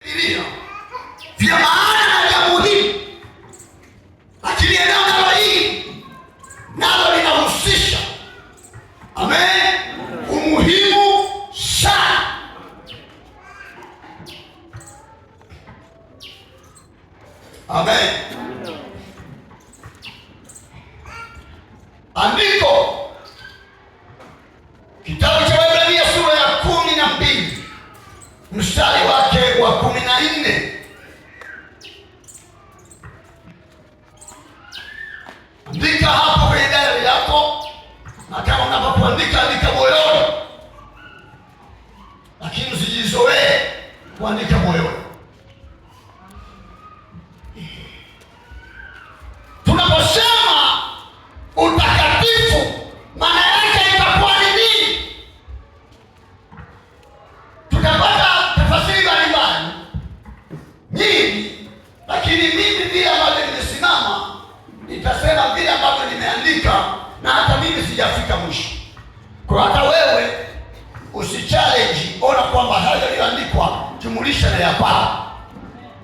Biblia vya maana na vya muhimu, lakini eneo nalo hili nalo linahusisha umuhimu sana. Amen. Andiko kitabu cha Waebrania sura ya 12 mstari wake wa 14. Andika hapo kwenye diary yako, na kama unapoandika andika moyoni, lakini usijizoee kuandika moyoni. Tunaposema utakatifu, maana yake itakuwa ni nini? Tutapata tafasiri mbalimbali nyingi, lakini mimi vile ambavyo nimesimama nitasema vile ambavyo nimeandika, na hata mimi sijafika mwisho. Kwa hata wewe usichallenge, ona kwamba hayo yaliyoandikwa jumulisha na yapaa.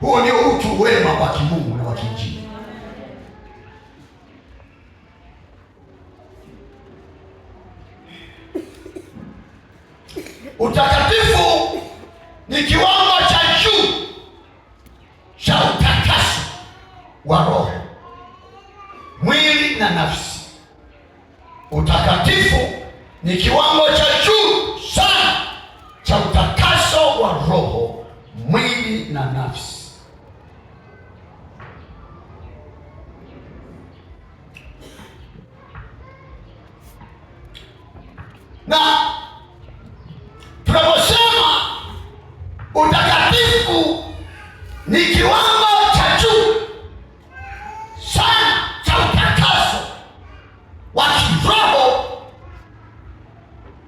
Huo ndio utu wema wa kimungu na wa kiinjili. Utakatifu ni kiwango cha juu cha utakaso wa roho, mwili na nafsi. Utakatifu ni kiwango cha juu sana cha utakaso wa roho, mwili na nafsi. Na tunaposema utakatifu ni kiwango cha juu sana cha utakaso wa kiroho,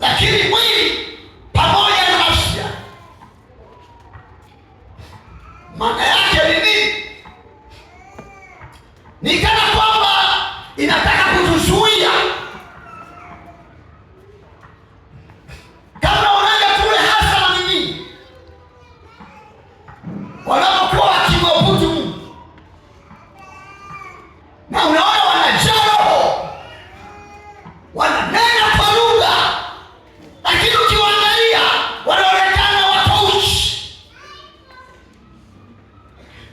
lakini mwili pamoja na nafsi, maana yake ni nini? Ni kana kwamba inataka kutuzuia. Wanapokuwa wakimwabudu Mungu na unaona wanajaa roho, wananena kwa lugha, lakini ukiwaangalia wanaonekana wako uchi.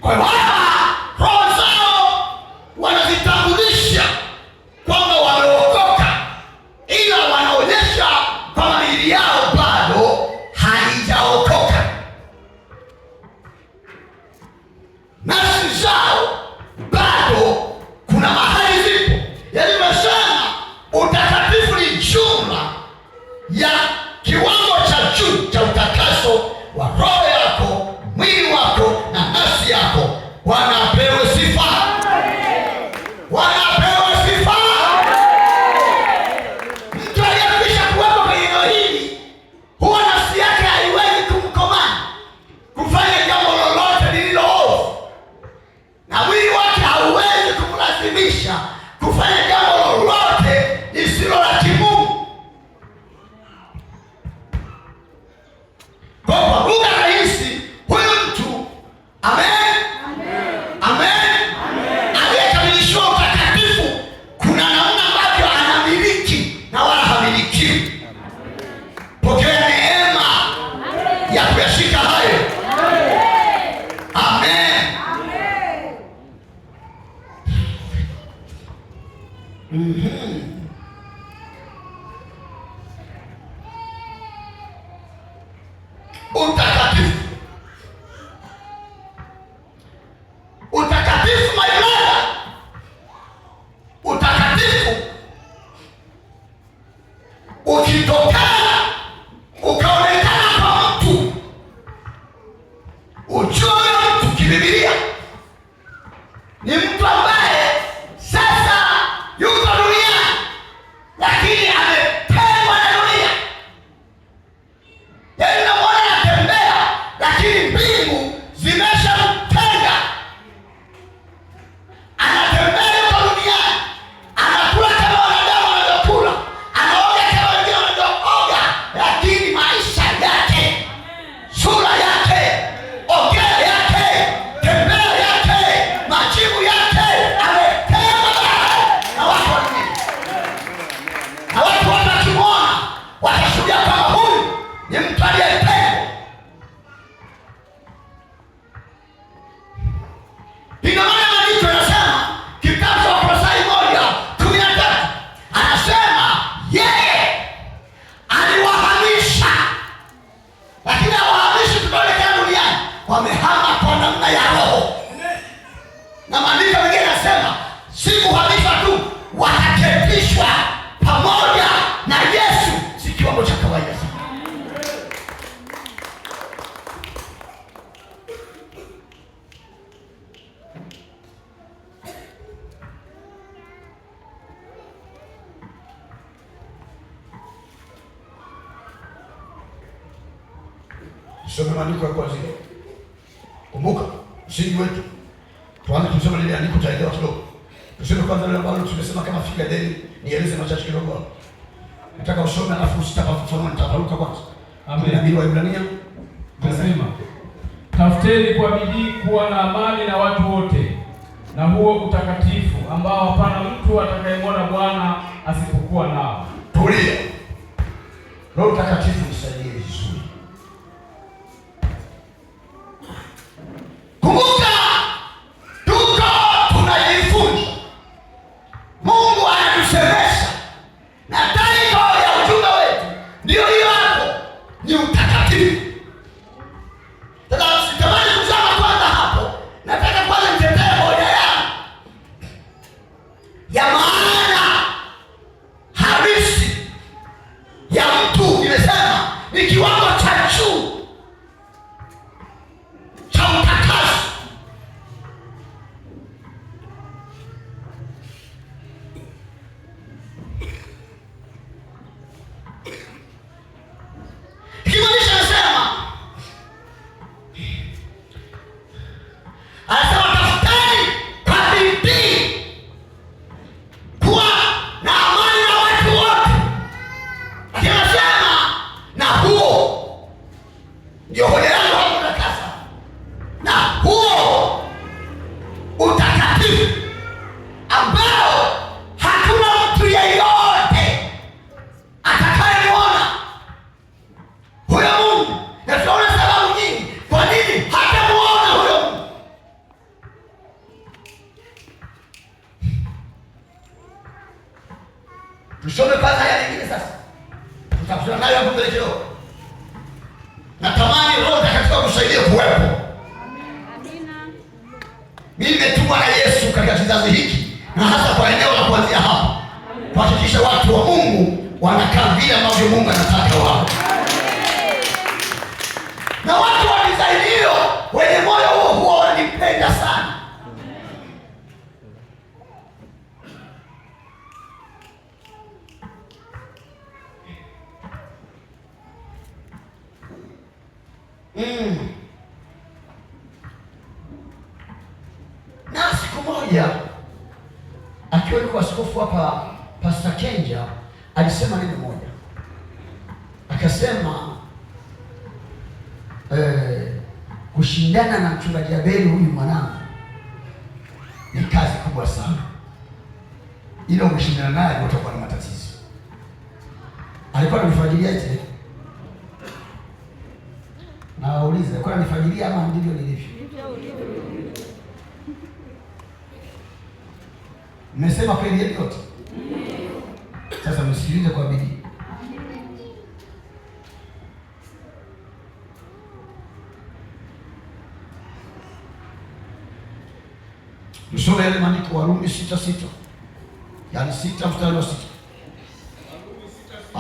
Kwa hiyo roho zao wanazitambulisha kwamba wameokoka, ila wanaonyesha kwamba miili yao bado haijaokoka. Nafsi zao bado kuna mahali zipo. Yaani masana utakatifu ni jumla ya kiwango cha juu cha utakaso wa roho yako, mwili wako na nafsi yako, wamehama kwa namna ya roho. Na maandiko mengine yanasema si kuhamishwa tu, wataketishwa pamoja na Yesu. Si kiwango cha kawaida sana. Tusome maandiko ya kwanza. Kumbuka msingi wetu. Tuanze kusoma lile andiko taelewa kidogo. Tusome kwanza lile ambalo tumesema kama fika deni, nieleze machache kidogo. Nataka usome alafu usitafafanua, nitaparuka kwanza. Amen. Nabii wa Ibrania tunasema, tafuteni kwa bidii kuwa na amani na watu wote, na huo utakatifu ambao hapana mtu atakayemwona Bwana asipokuwa nao. Tulia. Roho Mtakatifu nisaidie vizuri. Kumbuka, tuko tunajifunza. Mungu anatusemesha na taiko ya ujumbe wetu ndio hiyo hapo, ni utakatifu. Sasa sitamani kuzama kwanza hapo. Nataka kwanza nitetee hoja ya maana halisi ya mtu. Nimesema ni kiwango cha juu cha utakaso. Kimaanisha anasema tafuteni kwa bidii kuwa na amani na watu wote. Lakini anasema na huo ndio hoja yangu hapo utakasa. Na huo utakatifu ambao hakuna mtu yeyote atakayemwona huyo Mungu. Na tunaona sababu nyingi kwa nini hatamuona huyo Mungu. Tusome kwanza haya nyingine sasa. Tutakutana nayo hapo mbele kidogo. Natamani Roho Mtakatifu akusaidie kuwepo. Amina. Mimi nimetumwa na Yesu katika kizazi hiki, na hasa kwa eneo la kuanzia hapa, kuhakikisha watu wa Mungu wanakaa vile ambavyo Mungu anataka wao. Na watu wa design hiyo wenye moyo huo huo wananipenda sana. Na siku moja akiwa yuko askofu hapa, Pastor Kenja alisema neno moja, akasema kushindana na mchungaji Abeli huyu mwanangu ni kazi kubwa sana, ila umeshindana naye utakuwa na matatizo. Alikuwa ananifajilia eti, na waulize alikuwa ananifajilia ama ndivyo nilivyo? Mmesema kweli yetu yote? Sasa msikilize kwa bidii. Tusome yale maandiko, Warumi 6:6. Yaani 6 mstari wa 6.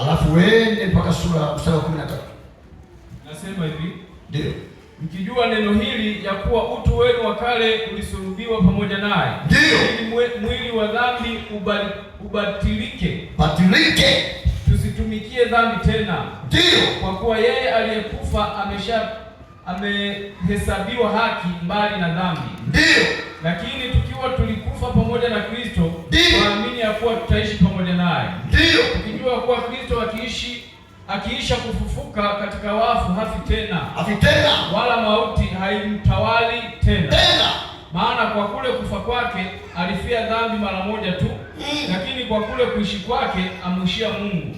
Alafu wende mpaka mstari wa 13. Nasema hivi, ndio mkijua neno hili ya kuwa utu wenu wa kale ulisulubiwa pamoja naye, ndio ili mwili wa dhambi ubatilike, tusitumikie dhambi tena. Ndio kwa kuwa yeye aliyekufa amehesabiwa haki mbali na dhambi. Ndio lakini tukiwa tulikufa pamoja na Kristo, tuamini ya kuwa tutaishi pamoja naye. Ndio tukijua kuwa Kristo akiisha kufufuka katika wafu hafi tena, wala mauti haimtawali tena. Maana kwa kule kufa kwake alifia dhambi mara moja tu, lakini kwa kule kuishi kwake amuishia Mungu.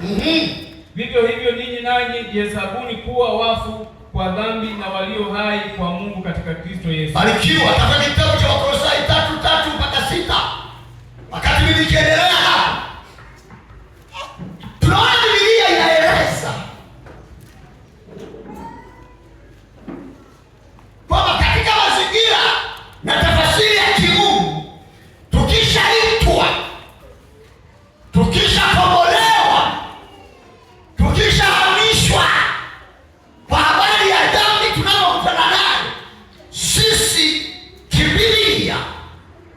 Vivyo hivyo ninyi nanyi jihesabuni kuwa wafu kwa dhambi na walio hai kwa Mungu katika Kristo Yesu. Barikiwa. Katika kitabu cha Wakolosai 3:3 mpaka 6. Wakati mimi nikiendelea, tunaona Biblia inaeleza kwa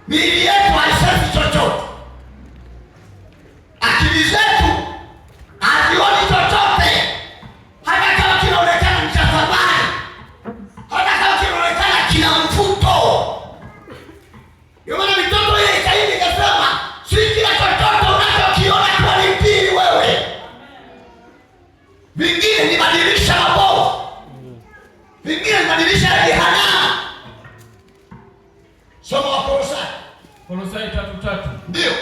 Miili yetu haisemi chochote, akili zetu hazioni chochote, hata kama kinaonekana ni cha thamani, hata kama kinaonekana kina mvuto. Ndio maana mitoto ile ikaidi ikasema, si kila chochote unachokiona kwa nipili wewe. Vingine ni madirisha mabovu, vingine ni madirisha ya jehanamu. Soma Kolosai 3:3. Ndio.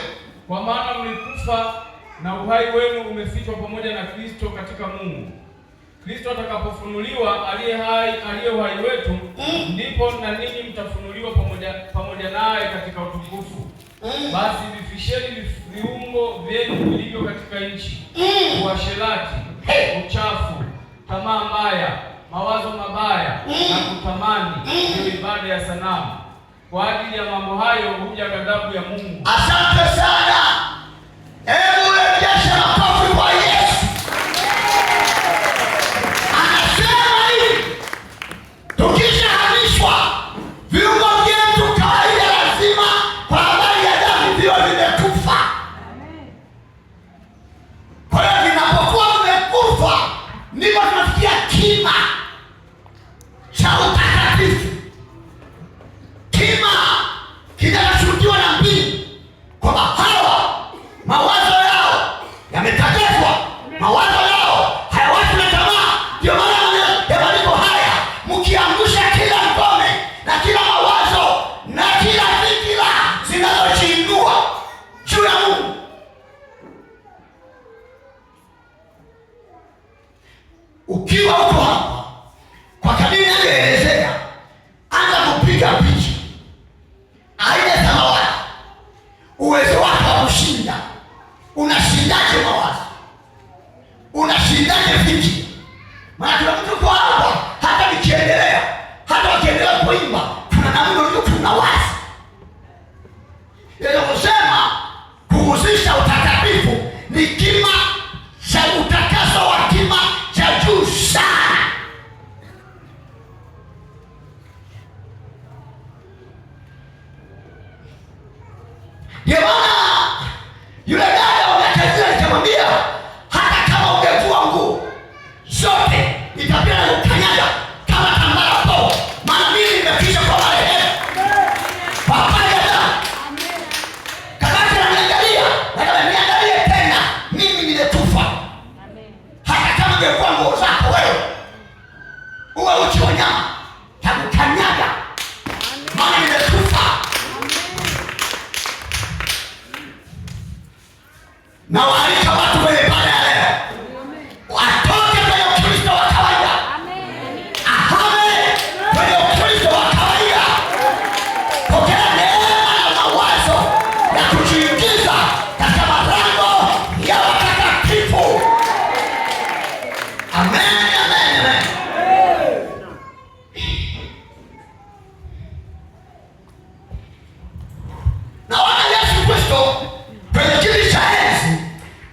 Kwa maana mlikufa na uhai wenu umefichwa pamoja na Kristo katika Mungu. Kristo atakapofunuliwa aliye uhai wetu, ndipo na ninyi mtafunuliwa pamoja naye katika utukufu. Basi vifisheni viungo vyenu vilivyo katika nchi, uasherati, uchafu, tamaa mbaya, mawazo mabaya na kutamani, ndio ibada ya sanamu. Kwa ajili ya mambo hayo huja ghadhabu ya Mungu. Asante sana. Hebu rejesha makofi kwa Yesu. Anasema hivi, tukishahamishwa viungo vyetu kawaida lazima kwa habari ya damu viwe vimekufa. Kwa hiyo vinapokuwa vimekufa ndipo tunafikia kima cha utakatifu, kima kinachoshuhudiwa na mbingu kwamba hawa mawazo yao yametakaswa, mawazo yao hayawati na tamaa. Ndio maana ya maandiko haya, mkiangusha kila ngome na kila mawazo na kila fikira zinazojiinua juu ya Mungu. Ukiwa uko hapa kwa kadiri nilivyoelezea, anza kupiga picha aina ya samawati, uwezo wako wa kushinda. Unashindaje mawazo? Unashindaje fikira? Maana kuna mtu kwa hapa, hata nikiendelea, hata wakiendelea kuimba, kuna namna ndio tunawaza. Ndio kusema kuhusisha utakatifu ni kima cha utakaso wa kima cha juu sana. Ndio maana yule dada wa Kazini nikamwambia, hata kama ungevua nguo zote nitapenda kukanyaga kama tambara po, maana mimi nimekwisha kwa marehemu. Pamoja na kabati ananiangalia, nataka niangalie tena, mimi nimekufa. Hata kama ungevua nguo zako wewe, uwe uchi wa nyama, takukanyaga maana nimekufa. Na waalika watu kwenye ibada ya leo watoke kwenye Ukristo wa kawaida, ahame kwenye Ukristo wa kawaida, pokea neema na mawazo ya kujiingiza katika malango ya watakatifu. Amen, amen, amen. Na wana Yesu Kristo kwenye kiti cha enzi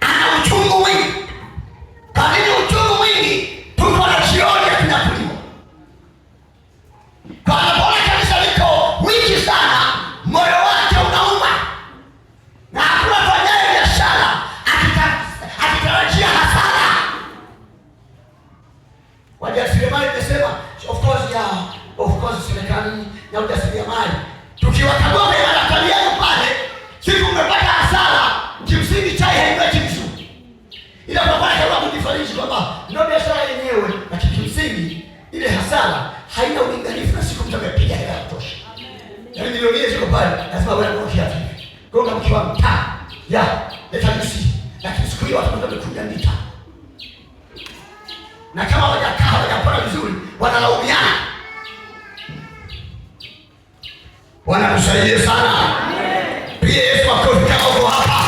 ana uchungu mwingi. Kwa nini uchungu mwingi? Tuko na jioni ya kunyakuliwa. Kwa anapoona kanisa liko wiki sana, moyo wake unauma, na hakuna fanyaye biashara akitarajia hasara. Wajasiriamali nimesema, of course serikali na ujasiriamali, tukiwakagua kwenye madaftari yenu pale, siku mmepata hasara, kimsingi chai haimeki vizuri. Ila kwa maana kujifariji kwamba ndio biashara yenyewe, lakini kimsingi ile hasara haina ulinganifu na siku mtu amepiga hela ya kutosha. Yaani milioni ziko pale, lazima wewe ndio kiasi. Kwa hiyo mkiwa mtaa ya leta juisi, lakini siku hiyo watu wamekuja ndita. Na kama hawajapona vizuri, wanalaumiana. Bwana tusaidie sana. Amen. Pia Yesu akofi kama uko hapa.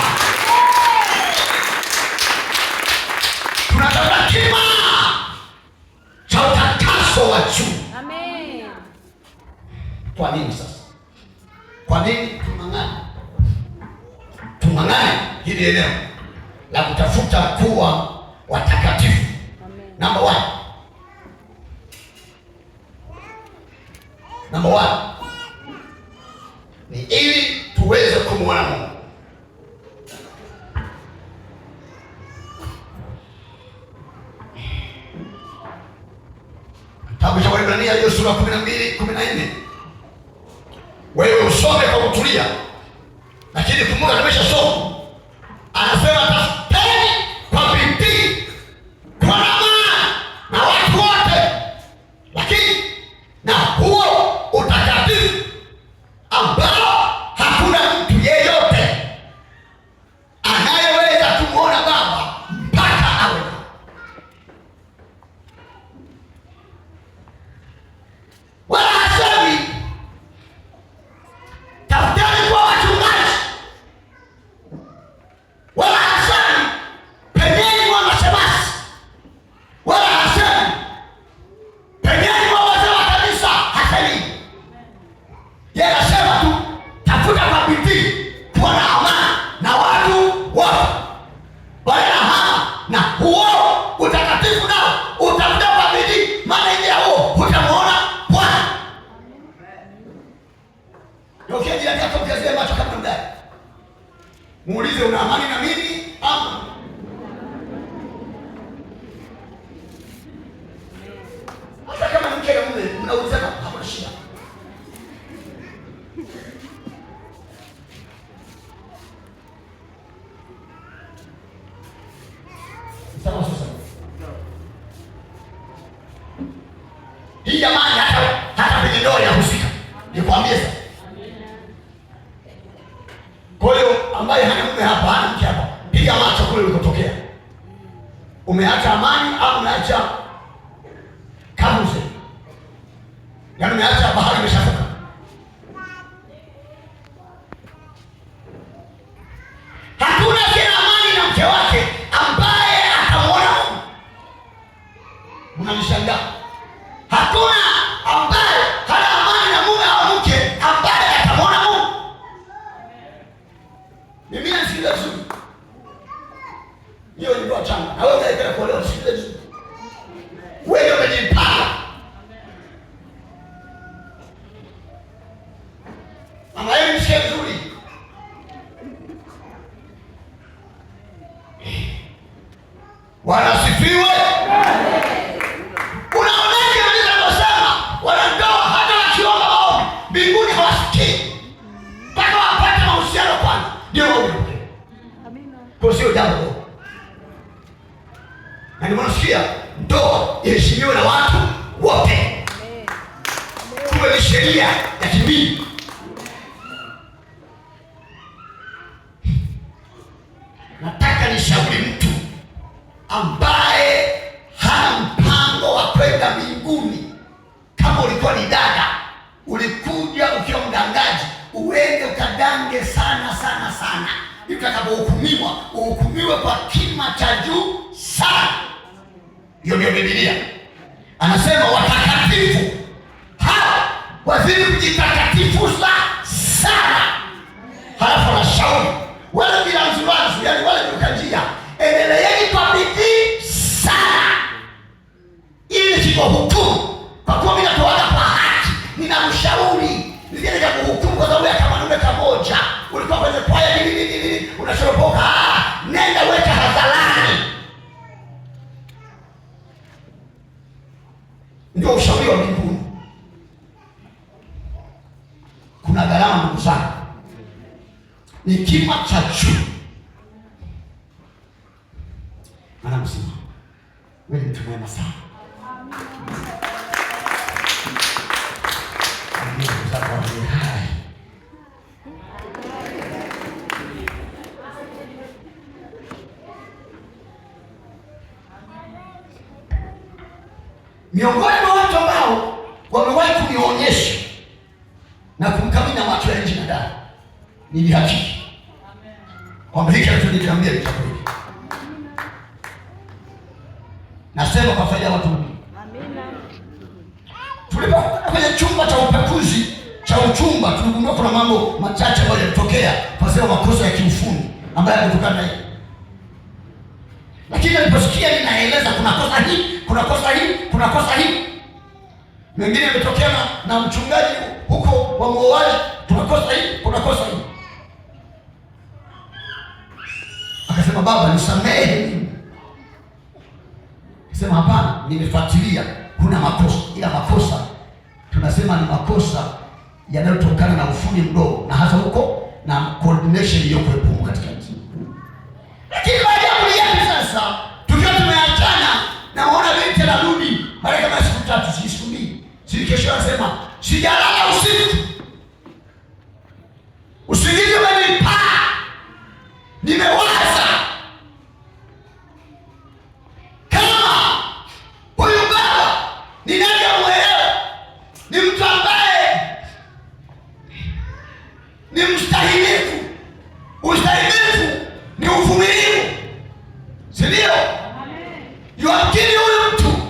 Tunataka kima cha utakaso wa juu. Amen. Kwa nini sasa? Kwa nini tung'ang'ane hili eneo la kutafuta kuwa watakatifu? Number one. Number one ni ili kumuona Mungu. Kitabu cha Waebrania hiyo sura 12:14. Wewe usome kwa kutulia. Lakini kumbuka tumeshasoma. Anasema tafuteni kwa bidii kwa amani na watu wote, lakini na huo utakatifu ambao hakuna mtu yeyote anayeweza kumwona Baba mpaka awe. Wala hasemi tafuteni kwa wachungaji, wala hasemi penyeni kwa mashemasi, wala hasemi penyeni kwa wazee wa kanisa. Hasemi yeye anasema tu tafuta kwa bidii kuwa na amani na watu wote, wala na huo utakatifu nao utafuta kwa bidii, maana nje ya huo utamwona Bwana. Ndio jirani yako ukiazia macho kama mdai, muulize una amani na mimi ama hata kama mke na mume mnaulizana, hakuna shida. Sawa sasa. Hii jamani, hata kwenye ndoa ya husika nikwambie sasa. Kwa hiyo ambaye hana mume hapa, hana mke hapa, piga macho kule ulikotokea. Umeacha amani au umeacha kabuze? Yaani umeacha bahari imeshafuka. Hakuna tena amani na mke wake ambaye atamwona Mungu. Mnanishangaa. Hakuna ambaye hana amani na mume au mke ambaye atamwona Mungu. Mimi nasikia vizuri. Hiyo ni ndoa changa. Na wewe unataka kuolewa, nasikia vizuri. Wewe umejipanga. Mama yeye nisikia vizuri. Wanasifiwe. Unaonaje walivyosema wanandoa hata wakiomba maombi mbinguni hawasikii mpaka wapate mahusiano kwanza ndio waombe. Amina. Kwa sio jambo. Na ndio mnasikia ndoa iheshimiwe na watu wote. Kuwe ni sheria ya kidini. Nataka nishauri mtu ambaye hana mpango wa kwenda mbinguni. Kama ulikuwa ni dada, ulikuja ukiwa mdangaji, uende ukadange sana sana sana, utakapohukumiwa uhukumiwe kwa kima cha juu sana. Hiyo ndio Biblia anasema watakatifu hawa wazidi kujitakatifu sana. Halafu anashauri wale bila mzubazu, yaani wale mkanjia, endeleeni kwa bidii sana ili sikuhukumu, kwa kuwa mimi natoaga kwa haki. Ninamshauri nisije kuhukumu kwa sababu ya kamanume kamoja. Ulikuwa kwenye kwaya nini unashoropoka, nenda weka hadharani. Ndio ushauri wa mbinguni. Kuna gharama ndugu zangu, ni kima cha juu. Maana msima wewe ni mtu mwema sana. Miongoni mwa watu ambao wamewahi kunionyesha na kumkamina macho ya nje na ndani, nilihakiki kwamba hiki alichoniambia ni kweli. Nasema kwa faida ya watu wengi. Amina. Tulipokuwa kwenye chumba cha upekuzi cha uchumba, tuligundua kuna mambo machache ambayo yalitokea, kwa makosa ya kiufundi ambayo yametokana naye. Lakini niliposikia ninaeleza kuna kosa hili, kuna kosa hili, kuna kosa hili. Mengine yametokea na mchungaji huko wa muoaji, tunakosa hili, kuna kosa hili. Sema baba nisamehe mimi. Sema hapana, nimefuatilia kuna makosa, ila makosa tunasema ni makosa yanayotokana na ufundi mdogo, na hasa huko na coordination iliyokuwepo katika nchi. Lakini baada ya kuliapi sasa, tukiwa tumeachana, naona binti anarudi baada kama siku 3 siku 2. Kesho anasema sijalala usiku. Usingizi umenipaa. Nimewaza kama huyu baba ninayemwelewa ni mtu ambaye ni mstahilifu. Ustahilifu ni uvumilivu, si ndio? Yamkini huyu mtu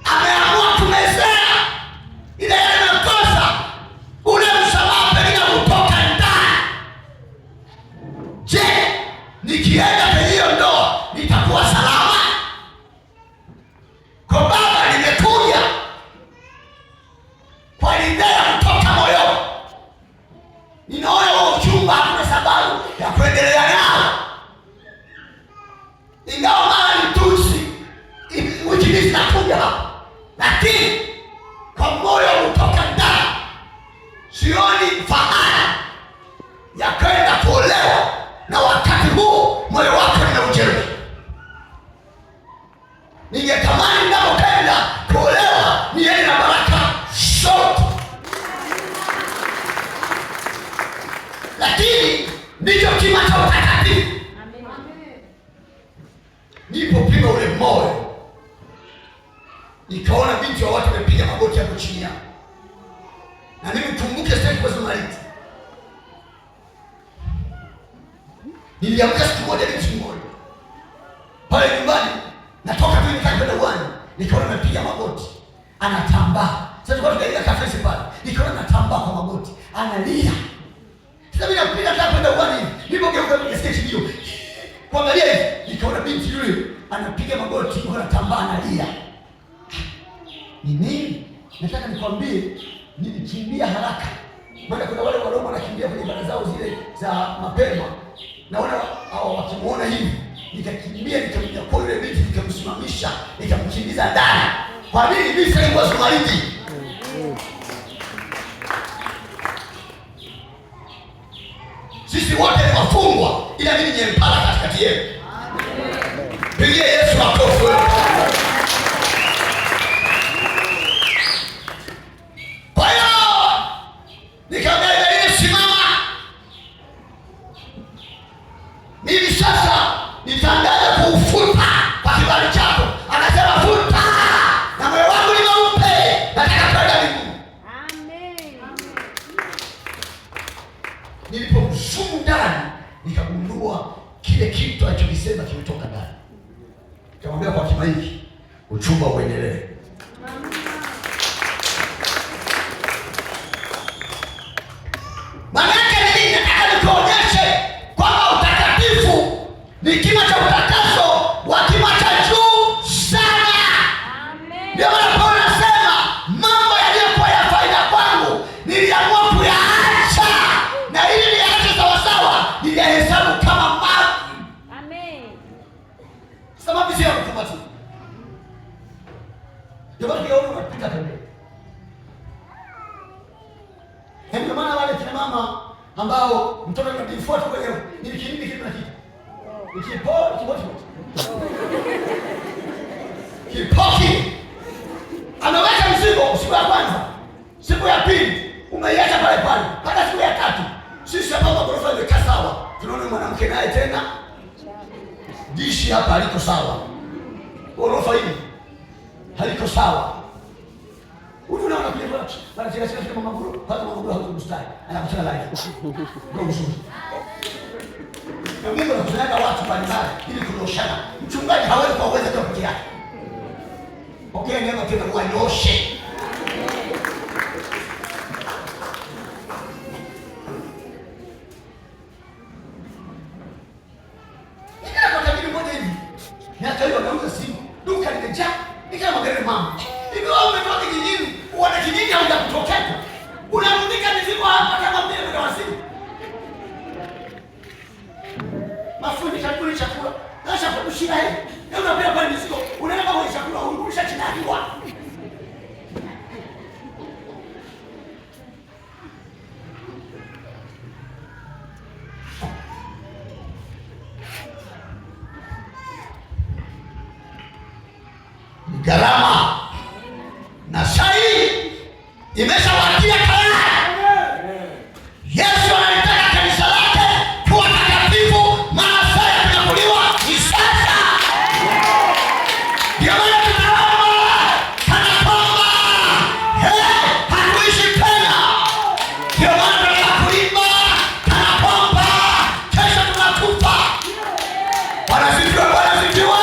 ameamua kumezea ile makosa, ule msamaha pengine kutoka ndani. Je, nikienda kwenye hiyo ndoa nitakuwa salama? Kwa baba nimekuja kwa idea kutoka moyoni. Ninaona huo uchumba hakuna sababu ya kuendelea nao, ingawa mara ni tusi wiki zinakuja hapa, lakini kwa moyo kutoka ndani sioni fahari ya kwenda kuolewa, na wakati huu moyo wako ni ujeuri. Ningetamani ninapopenda kuolewa niende na baraka zote, lakini ndicho kima cha utakatifu. Nilipopima ule moyo, nikaona binti wa watu wamepiga magoti hapo chini yao, na mimi kumbuke sasa kwa Zumaridi. Niliamka siku moja pale nyumbani, natoka tu nikakwenda uwani, nikaona amepiga magoti, anatambaa. Sasa kwa tukaenda kafesi pale, nikaona anatambaa kwa magoti, analia. Sasa mimi napiga hata kwenda uwani, nilipogeuka kwenye stage hiyo, kuangalia hivi, nikaona binti yule anapiga magoti, anatambaa, analia. Ni nini? Nataka nikwambie, nilikimbia haraka. Maana kuna wale wanaume wanakimbia kwenye ibada zao zile za mapema. Naona hao wakimuona hivi, nikakimbia nikamja kwa yule binti, nikamsimamisha, nikamkimbiza ndani. Kwa nini mimi sasa nilikuwa Zumaridi? Sisi wote ni wafungwa, ila mimi ni mpala katikati yenu. Pigie Yesu makofi. Kwa hiyo nikamwambia simama, mimi sasa nitangaza kuufuta kwa kibali chako. Anasema futa, na moyo wangu ni mweupe, nataka kwenda mbinguni. Amen. Nilipomsumu ndani, nikagundua kile kitu alichokisema kimetoka ndani. Nikamwambia kwa kima hiki, uchumba uendelee. Ni kima cha utakaso wa kima cha juu sana. Amen. Ndio maana Paulo anasema mambo yaliyokuwa ya faida kwangu niliamua kuyaacha, na ili niache sawa sawa nilihesabu kama mavi. Amen. Sababu sio kukumbatia. Ndio maana kiona unapita pembeni. Ndio maana wale kina mama ambao mtoto anajifuata kwenye nilikimbia kitu na kitu. Kipoki ameweka mzigo siku ya kwanza, siku ya pili umeiacha pale pale, hata siku ya tatu. Sisi ambao ghorofa imekaa sawa, tunaona mwanamke naye tena dishi hapa haliko sawa, ghorofa hili haliko sawa. Huyu naona pia bwana chela kama maguru, hata maguru haukustahili, anakutana live ndio mzuri. Na Mungu anakusanya watu mbalimbali ili kuoshana. Mchungaji hawezi kuweza kwa peke yake. Pokea neema tena uanyoshe. Nikaenda kwa tabiri moja hivi. Miaka hiyo anauza simu. Duka limejaa. Nikaenda magari mama. Hivi wao umetoka kijijini, wana kijiji hauja kutokea. Unarudika mizigo hapa kama mbele kwa simu. Mafundi chakula shida hii. Leo unapenda pale mizigo. Unaenda kama ni chakula urudisha chinaliwa. Gharama na sai imeshawadia tayari. Yesu analitaka kanisa lake kuwa takatifu, maana saa ya kunyakuliwa ni sasa. Ndio maana tunaomba kana kwamba hatuishi tena. Ndio maana tunakuimba kana kwamba kesho tunakufa. Bwana asifiwe, Bwana asifiwe.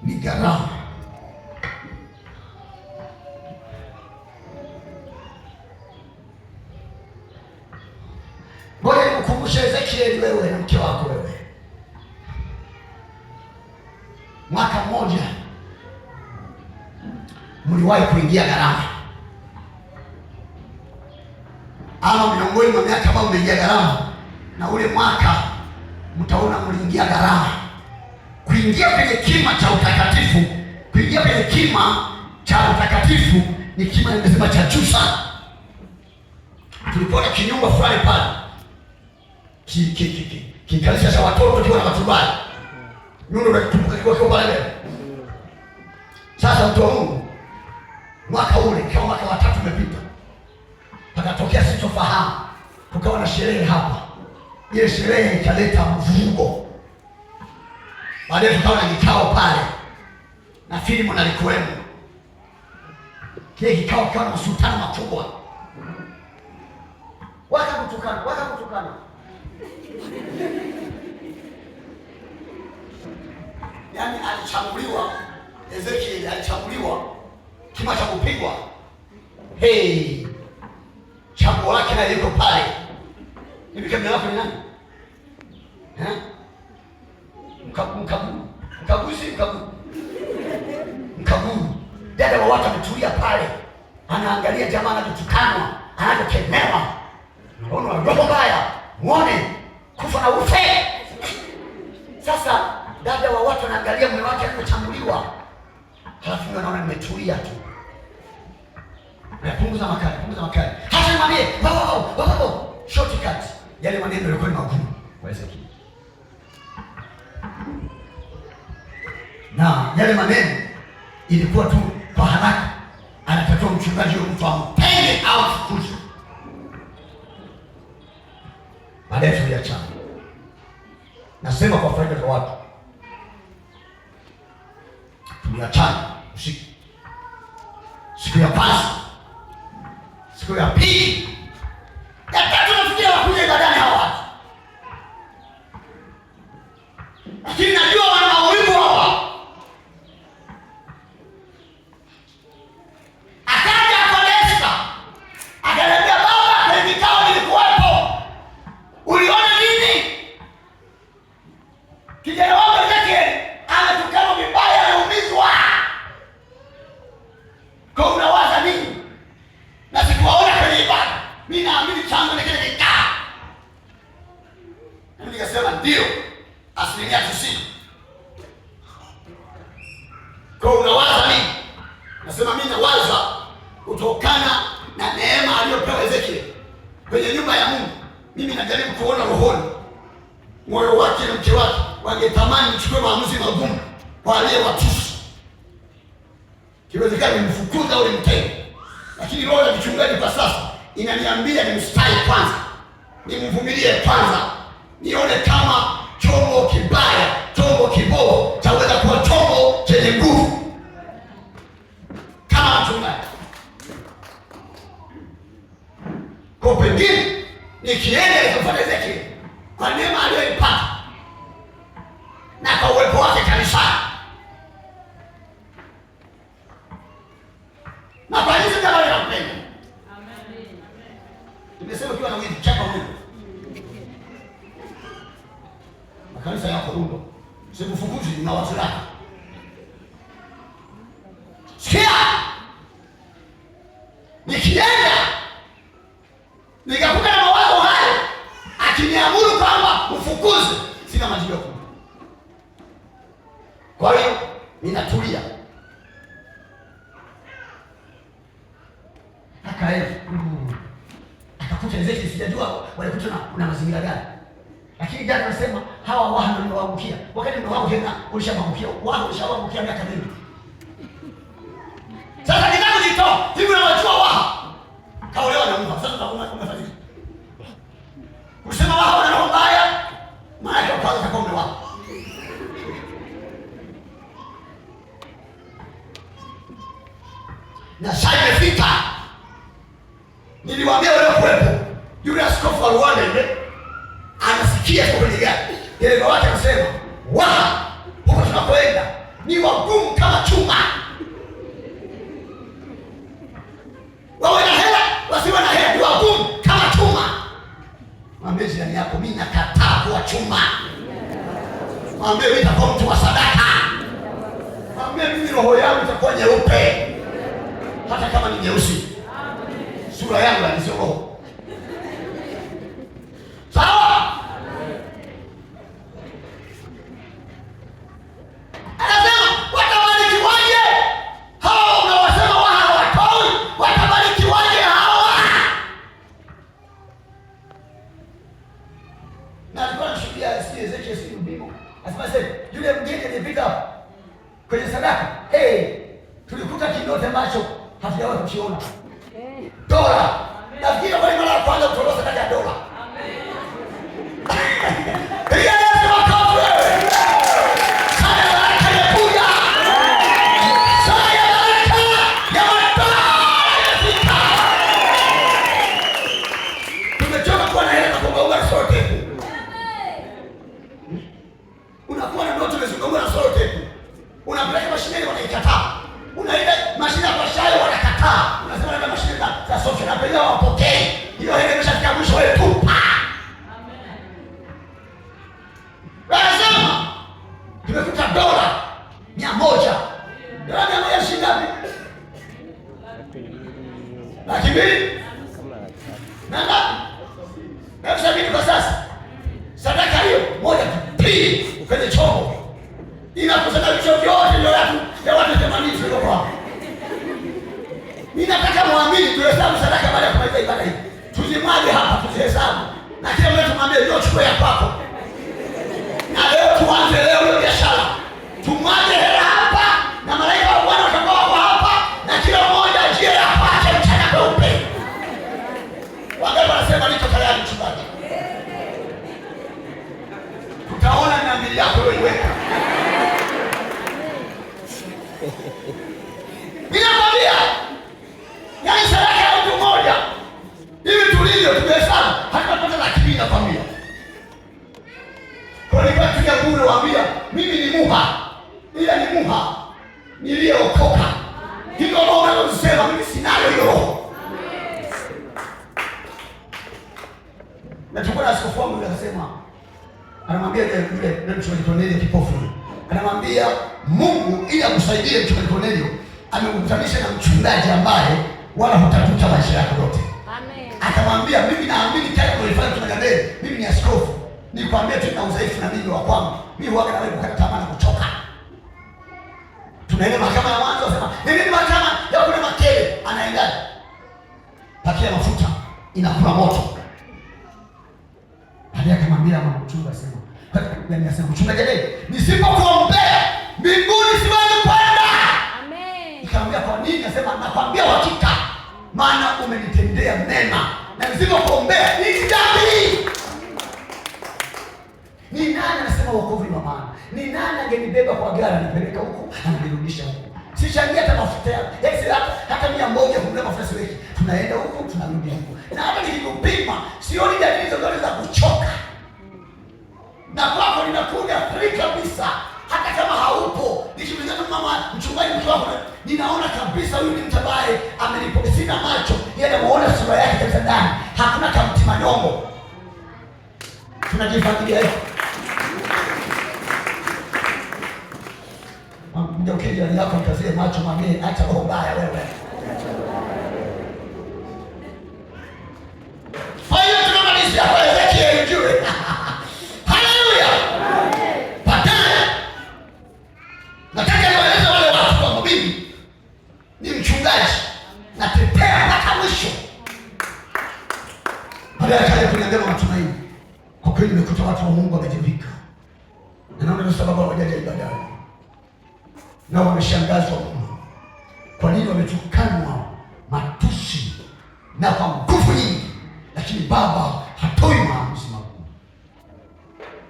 Ni gharama. Ngoja nikukumbushe Ezekieli, wewe na mke wako wewe. Mwaka mmoja mliwahi kuingia gharama, ama miongoni mwa miaka ambayo mmeingia gharama, na ule mwaka mtaona mliingia gharama. Kuingia kwenye kima cha utakatifu, kuingia kwenye kima cha utakatifu ni kima nimesema cha juu sana. Tulikuwa na kinyumba fulani pale, kikalisha cha watoto kiwa na matubali. Nyundo unakitumbuka kiwa pale. Sasa mtu wa Mungu, mwaka ule kama mwaka wa 3 umepita, pakatokea sitofahamu, tukawa na sherehe hapa. Ile sherehe ikaleta mvugo. Baadaye tukawa na kikao pale na Filimu nalikuwemo. Kile kikao kiwa na masultani makubwa. Wakakutukana. Yaani alichambuliwa, Ezekieli alichambuliwa kima cha kupigwa. Chambo lake na liko pale. Hivi kamera yako ni nani? Mkaguzi. Dada wa watu ametulia pale, anaangalia jamaa anatukanwa, anakemewa. Unaona roho mbaya, muone kufa na ufe. Sasa dada wa watu anaangalia mume wake alipochambuliwa, halafu anaona nimetulia tu. Punguza makali. Hata nimwambie baba, shortcut. Yale maneno yalikuwa ni magumu kwa Ezekieli. Na yale maneno ilikuwa tu kwa haraka, anatakiwa mchungaji wa mtu ampende au fukuze. Baadaye tuliachana. Nasema kwa faida za watu, tuliachana usiku. Siku ya kwanza, siku ya pili, ya tatu nafikia wakuja ibadani hawa watu. Lakini najua wana maumivu hawa. Akaja Kodesta, akaniambia baba, kwenye kikao nilikuwepo. Uliona nini? Kijana wangu Ezekieli anatukana vibaya, anaumizwa. Kwa unawaza nini? Na sikuwaona kwenye ibada. Mimi naamini changu ni kile kikao. Mimi nikasema ndio. 90%. Kwa unawaza nini? Nasema mimi nawaza kutokana na neema aliyopewa Ezekieli kwenye nyumba ya Mungu. Mimi najaribu kuona rohoni moyo wake na mke wake wangetamani nichukue maamuzi magumu kwa aliyewatusi. Kiwezekana nimfukuza ule mtego. Lakini roho ya kichungaji kwa sasa inaniambia nimstahi kwanza, nimvumilie kwanza, nione kama chombo kibaya, chombo kibovu chaweza kuwa chombo chenye nguvu kama mchungaji. Kwa pengine nikienda nikafuata Ezekieli kwa neema aliyoipata na kwa uwepo wake kanisani na kwa hizo kama nampenda Sikufukuzi na wazo lako. Sikia. Nikienda nikakuta na mawazo hayo, akiniamuru kwamba ufukuze, sina majibu yako. Kwa hiyo ninatulia. Akakuta Ezekiel, sijajua walikuta na mazingira gani. Lakini jana nasema hawa Waha ndio waangukia. Wakati ndio wao tena ulishamwangukia. Wao ulishawaangukia miaka mingi. Sasa nitaka nitoa. Hivi unawajua Waha? Kaolewa na Mungu. Sasa unafanya nini? Kusema Waha wana roho mbaya, maana yake kwa sababu umewa. Na sasa imefika. Niliwaambia wale kuwepo. Yule askofu wa Rwanda ile anasikia kwenye gari. Dereva wake anasema, "Waha, huko tunakwenda ni wagumu kama chuma. Wawe na hela, wasiwe na hela, ni wagumu kama chuma." Mwambie jirani yako, mimi nakataa kuwa chuma. Mwambie mimi nitakuwa mtu wa sadaka. Mwambie mimi roho yangu itakuwa nyeupe hata kama ni nyeusi. Sura yangu sio roho. Sawa? Anasema watabarikiwaje hao unawasema Waha watoi, watabarikiwaje hawa? Na alikuwa anashuhudia Ezekiel Bimo. Asema yule mgeni alipita kwenye sadaka. Tulikuta kinote macho hatujawahi kukiona. Dola. Nafikiri kwa mara ya kwanza kutoa sadaka ya dola. Unakuwa na ndoto umezungumza na sote. Unapeleka mashine wanaikataa. Unaenda mashine kwa shayo wanakataa. Unasema ndio mashine za sote na pia wapokee. Hiyo hela imeshafika mwisho wewe tu. Amen. Lazima tumekuta dola 100. Dola 100 shilingi ngapi? Laki mbili. Na ngapi? Na sabini kwa sasa. Sadaka hiyo moja pili kwenye chombo. Inakusanya vichwa vyote ndio ya watu 80 ndio kwa. Mimi nataka muamini tuhesabu sadaka baada ya kumaliza ibada hii. Tuzimwaje hapa tuzihesabu. Na kila mtu tumwambie ndio chukua ya kwako. Na leo tuanze leo hiyo biashara. Tumwaje hela hapa na malaika wa Bwana watakuwa hapa na kila mmoja ajie apate mchana kweupe. Wangapi wanasema niko tayari mchungaji? Tutaona na mili yako uliweka. Ninakwambia, yaani sadaka ya mtu mmoja hivi tulivyo tumehesabu hatutapata laki mbili na familia. Kwa nini tunapiga bure waambia mimi ni muha. Ila ni muha niliyookoka. Hilo roho unalosema mimi sinayo hiyo roho. Na tukua na askofu wangu akasema, anamwambia yule mchungaji Cornelio kipofu. Anamwambia Mungu ili akusaidie mchungaji Cornelio amekutanisha na mchungaji ambaye wala hutakuta maisha yako yote. Amen. Akamwambia mimi naamini kile ulifanya tunagandele. Mimi ni askofu. Nikwambia tu na udhaifu na mimi wa kwangu. Mimi huaga na wewe kukata tamaa na kuchoka. Tunaenda mahakama ya mwanzo wasema, "Nini mahakama ya kule Makele?" Anaenda. Pakia mafuta inakula moto. Hadi akamwambia mama mchungaji asema, "Yaani asema mchungaji gani? Nisipokuombea mbinguni siwezi kwenda." Amen. Nikamwambia kwa nini? Asema nakwambia hakika maana umenitendea mema. Na nisipokuombea ni dhambi. Ni nani anasema wokovu ni maana? Ni nani angenibeba kwa gari anipeleka huko ananirudisha huko? Sichangia hata mafuta yako. Hata 100 kumle mafuta siweki. Tunaenda huko tunarudi huko. Na hata nikikupima sioni dalili zozote za kuchoka. Na kwako ninakuja free kabisa. Hata kama haupo, nikimwambia mama mchungaji mtu wako, ninaona kabisa huyu ni mtu ambaye amenipokea, sina macho, yeye anamuona sura yake kabisa ndani. Hakuna kamtima nyongo. Tunajifuatilia hivi. Mgeukie jirani yako, mkazie macho, mwambie acha roho mbaya wewe. Kwa hiyo tunamalizia kwa Ezekiel ujue. Haleluya. Baadaye nataka niwaeleze wale watu kwamba mimi ni mchungaji, natetea mpaka mwisho. Baadaye akaja kuniambia matumaini. Kwa kweli nimekuta watu wa Mungu wamejivika. Na naona ndio sababu hawajaja ibadani. Na wameshangazwa mno. Kwa nini wametukanwa matusi na kwa nguvu nyingi, lakini Baba hatoi maamuzi magumu.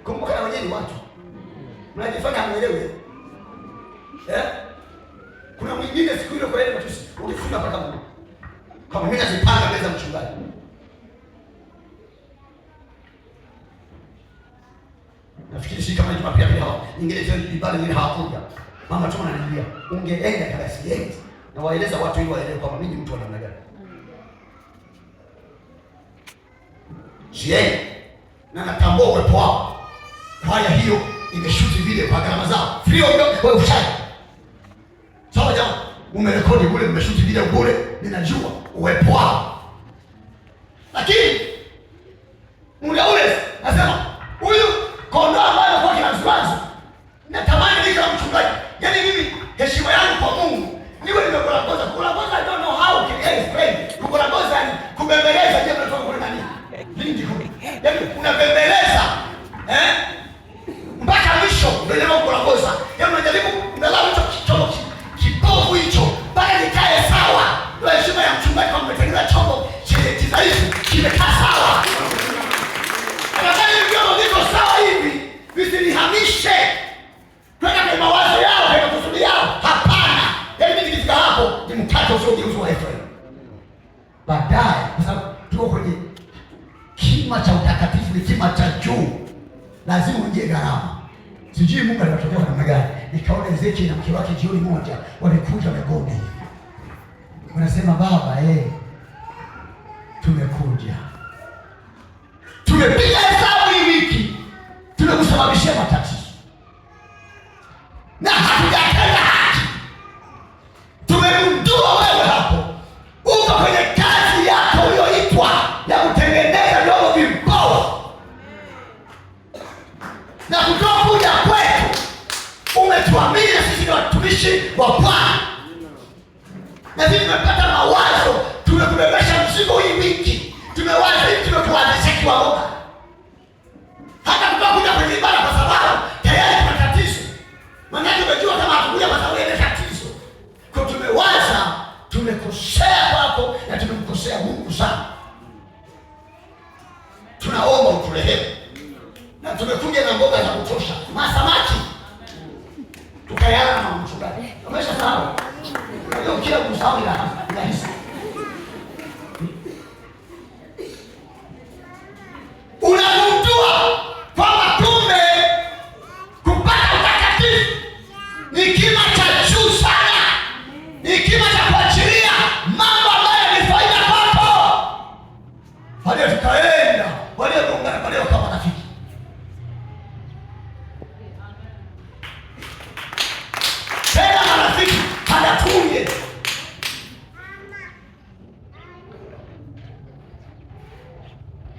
Kumbuka na wenyewe ni watu. Mnajifanya hamuelewi. Kuna mwingine siku ile kwa ile matusi ukifunga mpaka Mungu. Kama mimi nazipanga mbele za mchungaji. Nafikiri si kama Jumapili pia hao. Nyingine tena ibada nyingine hawakuja. Mama tu ananiambia, ungeenda kama siendi. Na waeleza watu ili waelewe kwamba mimi ni mtu wa namna gani. Siendi. Na natambua uwepo wao. Kwaya hiyo imeshuti video kwa gharama zao. Free of charge. Wewe ushaji. Sawa jamaa, umerekodi bure, umeshuti video bure, ninajua uwepo wao. Lakini muda ule nasema huyu kondoo ambaye kwa kinazwazo natamani nika mchungaji. Yaani mimi heshima yangu kwa Mungu niwe nimekulagoza. Kulagoza I don't know how to explain. Kulagoza ni kubembeleza jambo la kwa nani? Lingi kwa. Yaani unabembeleza mpaka mwisho ndio kulagoza. Yaani unajaribu unalala hicho kipofu hicho mpaka nikae sawa. Ndio heshima ya mchungaji kama umetengeneza chombo chenye kidhaifu kimekaa sawa. Anataka ndio niko sawa hivi. Visinihamishe kwenda kwa mawazo yao, kwa kusudi yao. Hapana. Yaani mimi nikifika hapo ni mkate usiogeuzwa Efraim. Baadaye kwa sababu tuko kwenye kima cha utakatifu, ni kima cha juu. Lazima unje gharama. Sijui Mungu anatokea kwa namna gani. Nikaona Ezekiel na mke wake jioni moja wamekuja wamegoma. Wanasema Baba, tumekuja. Tumepiga hesabu hii wiki. Tumekusababishia matatizo. Na hatujatenda haki. Tumegundua wewe hapo uko kwenye kazi yako uliyoitwa ya kutengeneza vyombo vibovu. Na kutoka kuja kwetu umetuamini sisi ni watumishi wa Bwana. Na sisi tumepata mawazo, tumekubebesha mzigo hii wiki. Tumewaza hivi, tumekuanzisha kiwaoga. Hata kutoka kuja kwenye ibada kwa sababu tayari kuna tatizo. Maana tumejua kama hatukuja kwa sababu ya tatizo. Kwa tumewaza tumekosea kwako na tumemkosea Mungu sana. Tunaomba uturehemu. Na tumekuja na mboga za kutosha. Masamaki. Tukayana na mchungaji. Umeshasahau? Ndio kila kusahau ila hisi. Unagundua kwamba kumbe kupata utakatifu ni kima cha juu sana. Ni kima cha kuachilia mambo ambayo ni faida kwako. Hadi tukaenda walioungana pale kama rafiki. Tena marafiki hadatunge.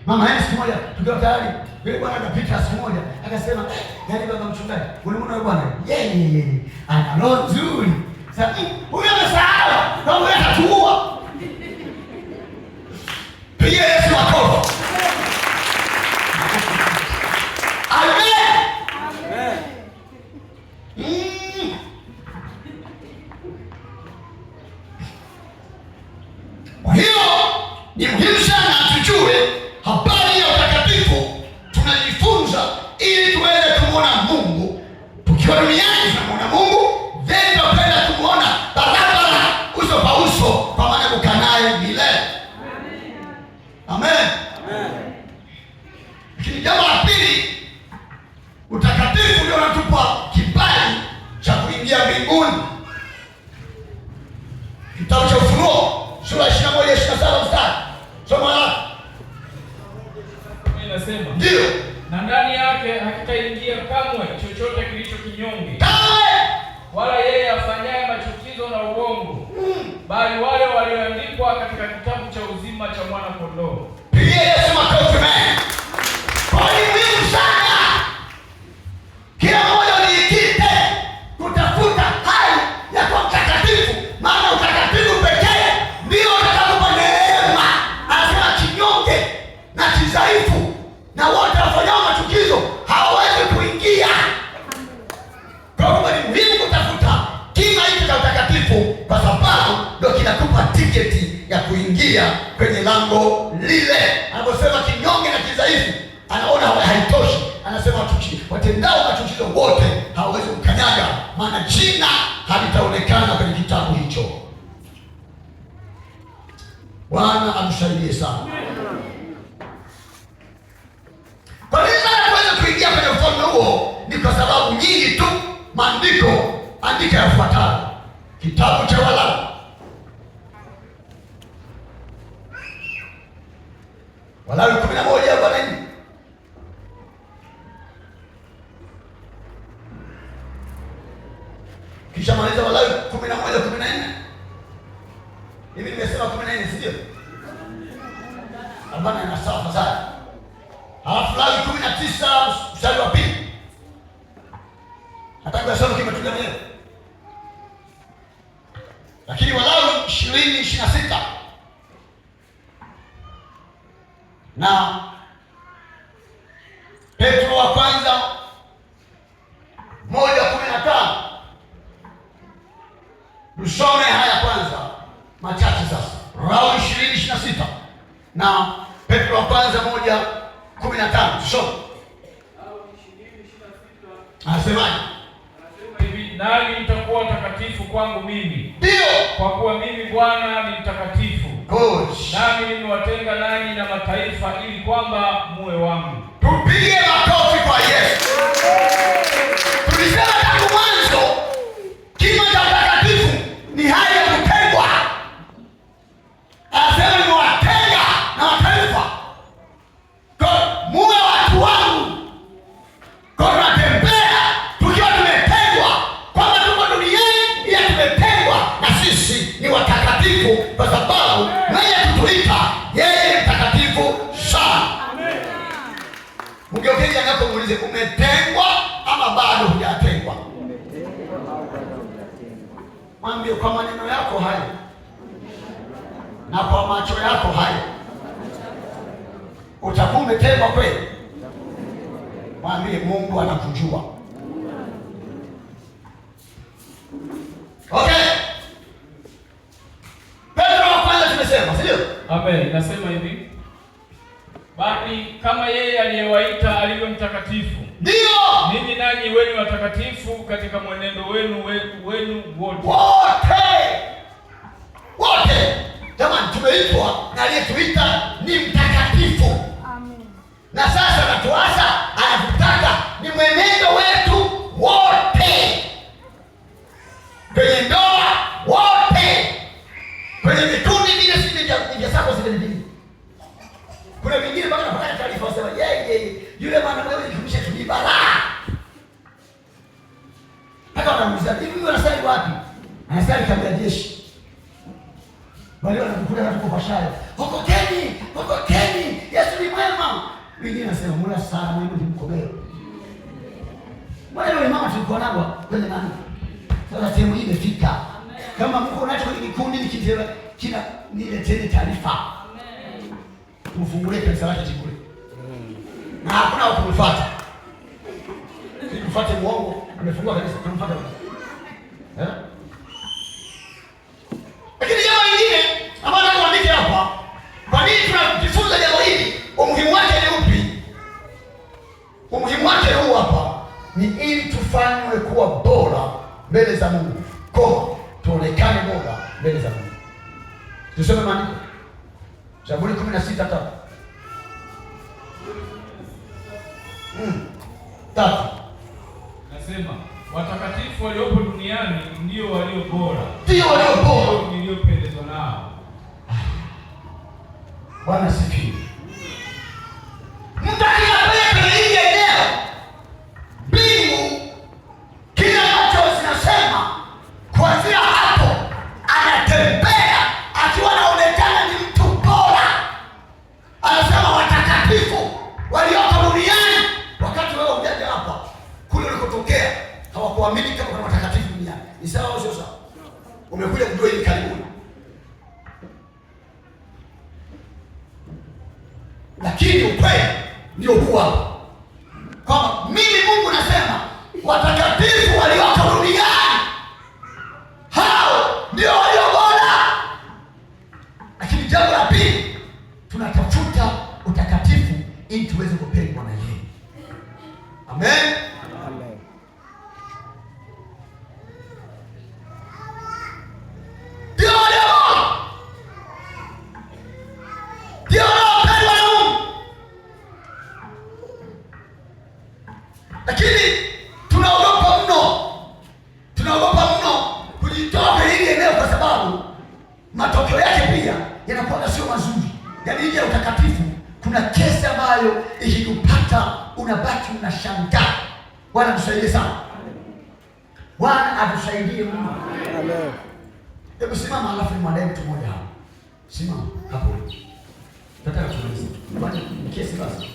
Mama yeye siku moja tukiwa tayari, yule bwana akapita siku moja akasema, "Yaani baba mchungaji, unamuona yule bwana? Yeye ana roho nzuri." Sasa huyo amesahau, kama yeye atatuua. Piga Yesu makofi. Amen. Kwa hiyo ni muhimu sana tujue habari ya utakatifu. Tunajifunza ili tuweze kumwona Mungu. Tukiwa duniani tunamwona Mungu, then tunapenda kumwona barabara uso kwa uso, kwa maana kukaa naye milele. Amen. Lakini jambo la pili, utakatifu ndio unatupa kibali cha kuingia mbinguni. Kitabu cha Ufunuo sura 21:27 mstari. Soma hapo. Inasema, ndio, na ndani yake hakitaingia kamwe chochote kilicho kinyonge. Kamwe. Wala yeye machukizo na uongo, bali wale walioandikwa katika kitabu cha uzima cha mwana kondoo. Pigia Yesu makofi mengi. Kwa hiyo muhimu sana kila mmoja unikite kutafuta hali ya kuwa mtakatifu, maana utakatifu pekee ndio utakapokupa neema. Anasema kinyonge na kidhaifu na wote wafanyao machukizo hawawezi kuingia. Kwa hiyo ni muhimu kutafuta kima hiki cha utakatifu, kwa sababu ndio kinakupa tiketi ya kuingia kwenye lango lile. Anaposema kinyonge na kidhaifu, anaona haitoshi, anasema watendao machukizo wote hawawezi kukanyaga, maana jina halitaonekana kwenye kitabu hicho. Bwana amsaidie sana. Kwa nini sana kuweza kuingia kwenye ufalme huo? Ni kwa sababu nyingi tu. Maandiko andika yafuatayo. Kitabu cha Walawi, Walawi 11 Bwana nini? Kisha maliza Walawi 11:14. Hivi nimesema 14 si ndio? Abana na sawa sana. Halafu Walawi 19 mstari wa 2. Nataka kusoma kimetulia leo. Lakini Walawi 20:26 na Petro wa kwanza 1:15. Tusome haya kwanza machache sasa. Walawi 20:26 na Petro wa kwanza 1:15. Tusome. Anasemaje? Nani mtakuwa watakatifu kwangu mimi, ndio kwa kuwa mimi Bwana ni mtakatifu. Good. Nami nimewatenga nanyi na mataifa, ili kwamba muwe wangu. Tupige makofi kwa Yesu. Tulisema tangu mwanzo kima cha utakatifu ni hali ya kutengwa. Anasema nimewatenga na mataifa, kwa muwe watu wangu. Kwa tunatembea tukiwa tumetengwa, kwamba tuko duniani ila tumetengwa, na sisi ni watakatifu kwa sababu mwenye kutuita yeye ni mtakatifu sana. Mgeukeni yako muulize, umetengwa ama bado hujatengwa? Mwambie kwa maneno yako hayo na kwa macho yako hayo, utakuwa umetengwa kweli? Mwambie Mungu anakujua. Okay. Petro wa kwanza tumesema, si ndio? Amen. Nasema hivi, bali kama yeye aliyewaita alivyo mtakatifu, ndio ninyi nanyi weni watakatifu katika mwenendo wenu wote. Wote. Jamani, tumeitwa na aliyetuita ni mtakatifu. Amen. Na sasa natuasa anatutaka ni mwenendo wetu wote, kwenye ndoa wote, kwenye vikundi vile vile sako zile vile. Kuna vingine mpaka napata taarifa wasema yeye yule mwana wewe nikumisha tu balaa. Hata wanamuuliza hivi wanasali wapi? Anasali kabla jeshi. Wale wanakukuta watu kwa shaya. Okokeni, Yesu ni mwema. Wengine nasema mula sana mwema ni mkobero. Wale mama tulikuwa nao kwenye nani? Sasa sehemu hii imefika. Kama mko nacho kwenye kikundi nikitema kina nileteni taarifa. Amen. Tufungulie kanisa lake kule. Na hakuna wa kumfuata. Tufuate muongo, amefungua kanisa tumfuate. Lakini jambo lingine ambalo nakuandike hapa, kwa nini tunajifunza jambo hili? Umuhimu wake ni upi? Umuhimu wake huu hapa ni ili tufanywe kuwa bora mbele za Mungu. Kwa tuonekane bora mbele za Mungu. Tusome maandiko. Zaburi 16:3. Tatu. Nasema watakatifu waliopo duniani ndio walio bora. Ndio walio bora. Niliopendezwa nao. Bwana sifiwe. Mtakila kwenye hili eneo, mbingu kila ambacho zinasema kuanzia hapo hawakuamini kama kuna watakatifu duniani. Ni sawa au sio sawa? Umekuja kujua hivi karibuni. Lakini ukweli ndio huwa kwamba mimi Mungu nasema watakatifu walioko duniani hao ndio walio bora. Lakini jambo la pili, tunatafuta utakatifu ili tuweze kupendwa na yeye. Amen. Amen. Lakini tunaogopa mno kujitoa kwenye hili eneo, kwa sababu matokeo yake pia yanakuwa sio mazuri. Yaani nje ya utakatifu kuna kesi ambayo ikikupata unabaki unashangaa. Bwana tusaidie sana. Bwana atusaidie mno. Amen. Hebu simama, alafu nimwandae mtu mmoja hapo. Simama hapo. Nataka tuanze. Bwana kesi basi.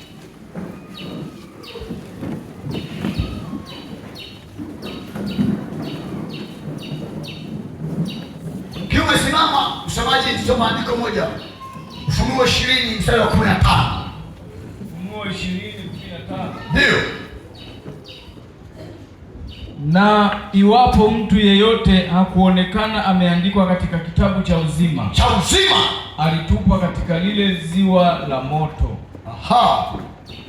Kiume simama, msomaji soma andiko moja. Ufunuo 20 mstari wa 15. Ufunuo 20:15. Ndio. Na iwapo mtu yeyote hakuonekana ameandikwa katika kitabu cha uzima, alitupwa katika lile ziwa la moto. Aha.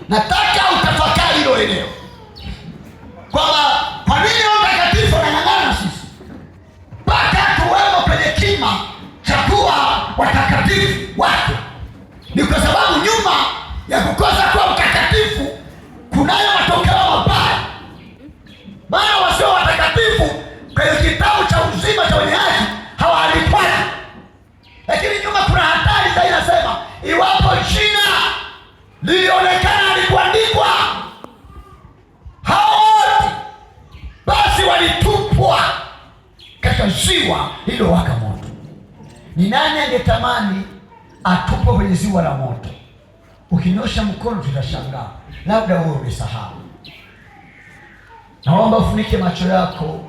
Nataka utafakari hilo eneo. Kwamba kwa nini utakatifu unang'ang'ana sisi mpaka tuwemo kwenye kima cha kuwa watakatifu wake? Ni kwa sababu nyuma ya kukosa kuwa mtakatifu kunayo matokeo mabaya. Maana wasio watakatifu kwenye kitabu cha uzima cha wenye haki hawaandikwi. Lakini nyuma kuna hatari zaidi, inasema iwapo jina lilionekana alikuandikwa, hao wote basi walitupwa katika ziwa hilo waka moto. Ni nani angetamani atupwe kwenye ziwa la moto? Ukinyosha mkono tutashangaa, labda wewe umesahau. Naomba ufunike macho yako,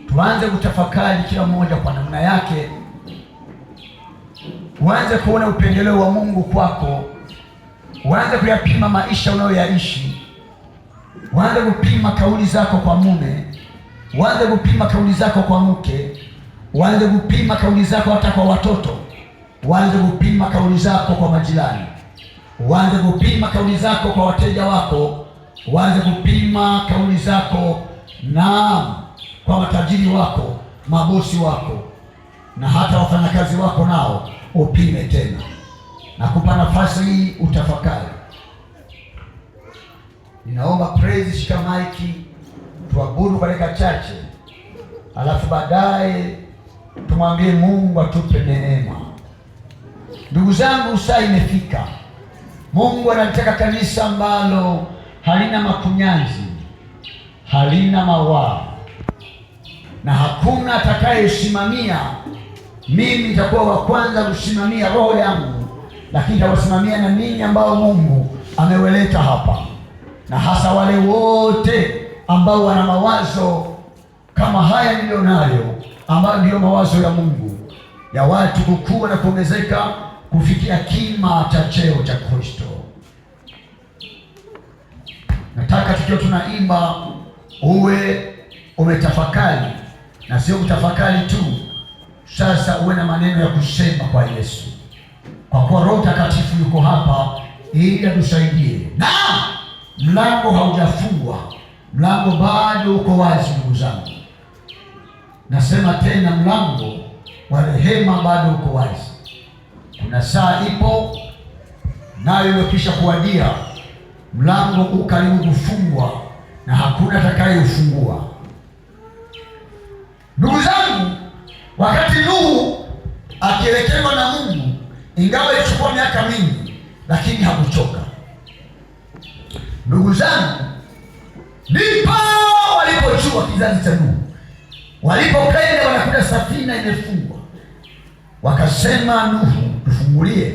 tuanze kutafakari kila mmoja kwa namna yake. Uanze kuona upendeleo wa Mungu kwako. Uanze kuyapima maisha unayoyaishi. Uanze kupima kauli zako kwa mume. Uanze kupima kauli zako kwa mke. Uanze kupima kauli zako hata kwa watoto. Uanze kupima kauli zako kwa majirani. Uanze kupima kauli zako kwa wateja wako. Uanze kupima kauli zako na kwa matajiri wako, mabosi wako, na hata wafanyakazi wako nao upime tena. Nakupa nafasi hii utafakari. Ninaomba praise, shika maiki, tuabudu kwa dakika chache, alafu baadaye tumwambie Mungu atupe neema. Ndugu zangu, saa imefika. Mungu anataka kanisa ambalo halina makunyanzi, halina mawaa, na hakuna atakayesimamia. Mimi nitakuwa wa kwanza kusimamia roho yangu, lakini nitawasimamia na ninyi ambao Mungu ameweleta hapa, na hasa wale wote ambao wana mawazo kama haya nilionayo, ambayo ndiyo mawazo ya Mungu, ya watu kukua na kuongezeka kufikia kima cha cheo cha Kristo. Nataka tukiwa tunaimba uwe umetafakari, na sio kutafakari tu. Sasa uwe na maneno ya kusema kwa Yesu, kwa kuwa Roho Mtakatifu yuko hapa ili atusaidie. Na mlango haujafungwa, mlango bado uko wazi. Ndugu zangu, nasema tena, mlango wa rehema bado uko wazi. Kuna saa ipo nayo imekwisha kuwadia. Mlango uko karibu kufungwa na hakuna atakayeufungua. Ndugu zangu, wakati Nuhu akielekezwa na Mungu, ingawa ilichukua miaka mingi, lakini hakuchoka. Ndugu zangu, ndipo walipojua kizazi cha Nuhu, walipopenda wanakuta safina imefungwa, wakasema, Nuhu, tufungulie.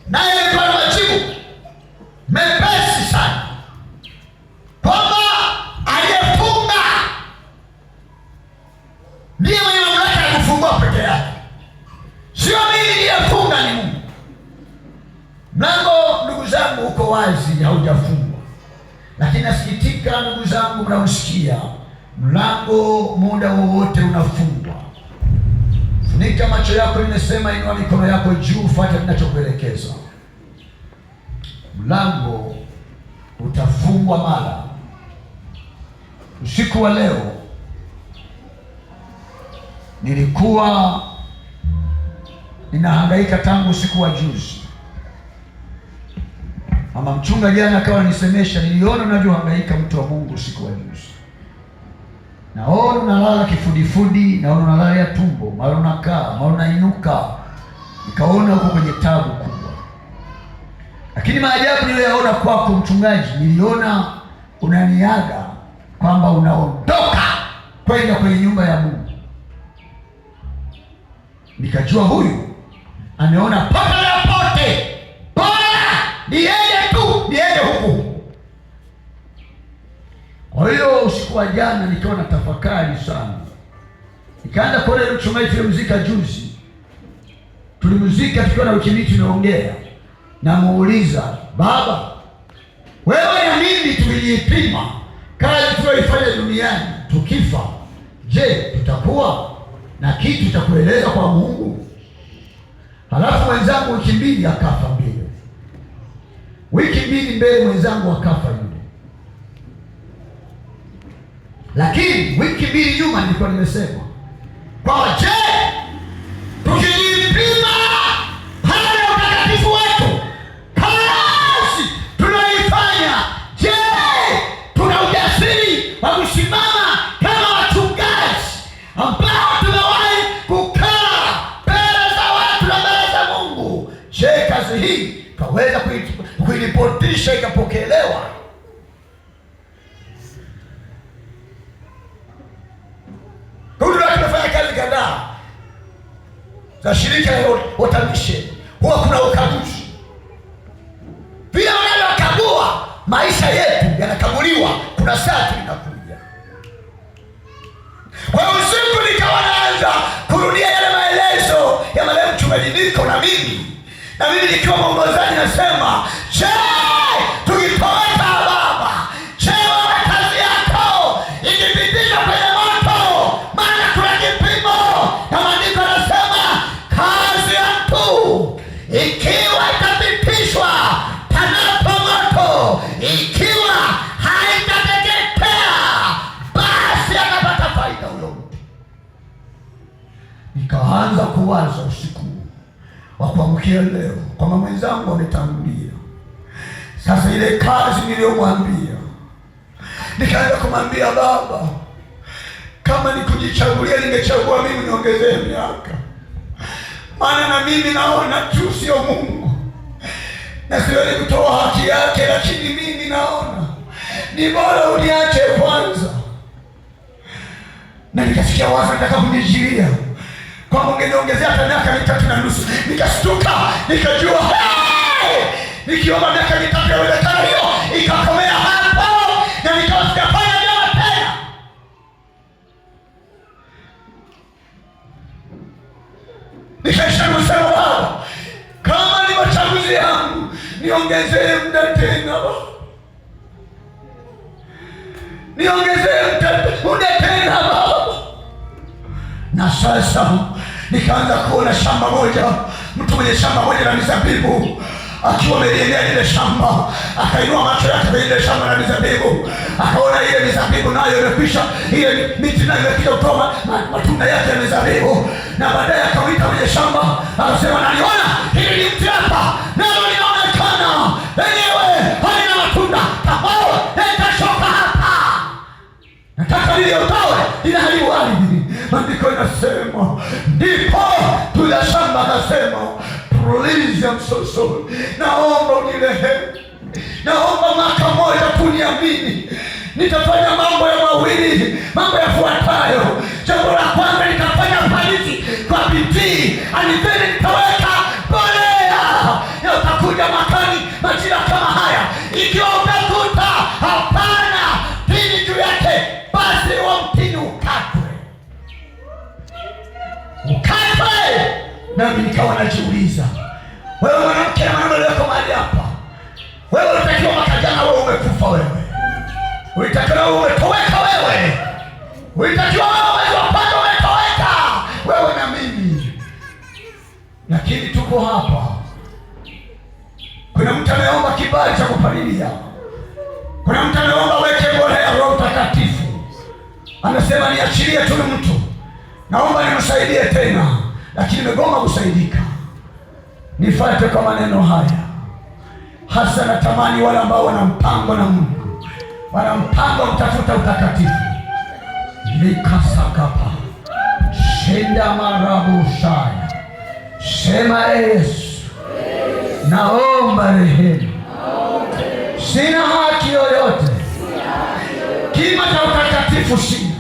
Naye alikuwa na majibu mepesi sana, kwamba aliyefunga wangu mnaosikia, mlango muda wowote unafungwa. Funika macho yako, nimesema inua mikono yako juu, fuata ninachokuelekeza. Mlango utafungwa mara. Usiku wa leo nilikuwa ninahangaika tangu usiku wa juzi. Mama mchunga jana akawa nisemesha, niliona unavyohangaika mtu wa Mungu usiku wa juzi. Naona unalala kifudifudi, naona unalala ya tumbo, mara unakaa, mara unainuka. Nikaona uko kwenye tabu kubwa. Lakini maajabu niliyoona kwako mchungaji, niliona unaniaga kwamba unaondoka kwenda kwenye nyumba ya Mungu. Nikajua huyu ameona paka la pote, bora niende huku. Kwa hiyo usiku wa jana nikiwa na tafakari sana, nikaanza kuona ile mchungaji tulimzika juzi. Tulimzika tukiwa na wiki mbili tumeongea. Namuuliza, baba, wewe na mimi tulijipima kazi tuliyoifanya duniani, tukifa, je, tutakuwa na kitu cha kueleza kwa Mungu? Halafu mwenzangu wiki mbili akafa mbele. Wiki mbili mbele mwenzangu akafa yule. Lakini wiki mbili nyuma nilikuwa nimesema kwa je, tukijipima hali ya utakatifu wetu, kazi tunaifanya, je, tuna ujasiri wa kusimama kama wachungaji ambao tumewahi kukaa mbele za watu na mbele za Mungu? Je, kazi hii kaweza kuiripotisha ikapokelewa? Tumefanya kazi kadhaa za shirika la Watermission, huwa kuna ukaguzi. Vile wanavyokagua maisha yetu yanakaguliwa, kuna saa tunakuja. Kwa usiku nikawa naanza kurudia yale maelezo ya marehemu mchungaji Niko na mimi nikiwa mwongozaji nasema, je, tukitoweka baba, je, wewe kazi yako ikipitisha kwenye moto? Maana kuna kipimo na maandiko yanasema kazi ya mtu ikiwa itapitishwa panapo moto, ikiwa haitateketea, basi anapata faida huyo mtu. Nikaanza kuwaza usiku wa kuamkia leo kwamba mwenzangu ametangulia. Sasa ile kazi niliyomwambia, nikaanza kumwambia, baba, kama nikujichagulia ningechagua mimi niongezee miaka, maana na mimi naona tu sio Mungu na siwezi kutoa haki yake, lakini mimi naona ni bora uniache kwanza. Na nikasikia wazo nataka kunijilia kwamba ungeniongezea hata miaka 3.5. Nikashtuka, nikajua nikiomba miaka 3 yawezekana hiyo ikakomea hapo, na nikawa sijafanya jambo tena. Nikaisha kusema, baba, kama ni machaguzi yangu niongezee muda tena, niongezee muda tena baba. Na sasa nikaanza kuona shamba moja, mtu mwenye shamba moja la mizabibu akiwa ameliendea lile shamba, akainua macho yake kwenye lile shamba la mizabibu, akaona ile mizabibu nayo imekwisha, ile miti nayo imekwisha kutoa matunda yake ya mizabibu. Na baadaye akamwita mwenye shamba akasema, naliona hili ni mti hapa, nalo linaonekana lenyewe halina matunda, kamao nitashoka hapa, nataka lile utoe, ila haliu ardhi. Maandiko inasema, ndipo tula shamba akasema, please, I'm so sorry, naomba unirehemu, naomba mwaka mmoja kuniamini, nitafanya mambo ya mawili, mambo yafuatayo. Jambo la kwanza, nitafanya palizi kwa bidii, alivile nitaweka mbolea, na utakuja makani majira kama haya, ikiwa utakuta hapana tini juu yake, basi wa mtini ukatwe. Nami nikawa najiuliza, wewe mwanamke na mwanaume wako mahali hapa, wewe unatakiwa mwaka jana wewe umekufa, wewe Ulitakiwa umetoweka wewe. Ulitakiwa wewe wapande umetoweka wewe na mimi. Lakini tuko hapa. Kuna mtu anaomba kibali cha kupalilia. Kuna mtu anaomba weke bora ya Roho Mtakatifu. Anasema niachilie tu mtu. Naomba nimsaidie tena. Lakini nimegoma kusaidika. Nifuate kwa maneno haya. Hasa natamani wale ambao wana mpango na Mungu. Wana mpango kutafuta utakatifu. Likasakapa. Shenda marabu shaya. Sema Yesu. Naomba rehema. Sina haki yoyote. Kima cha utakatifu sina.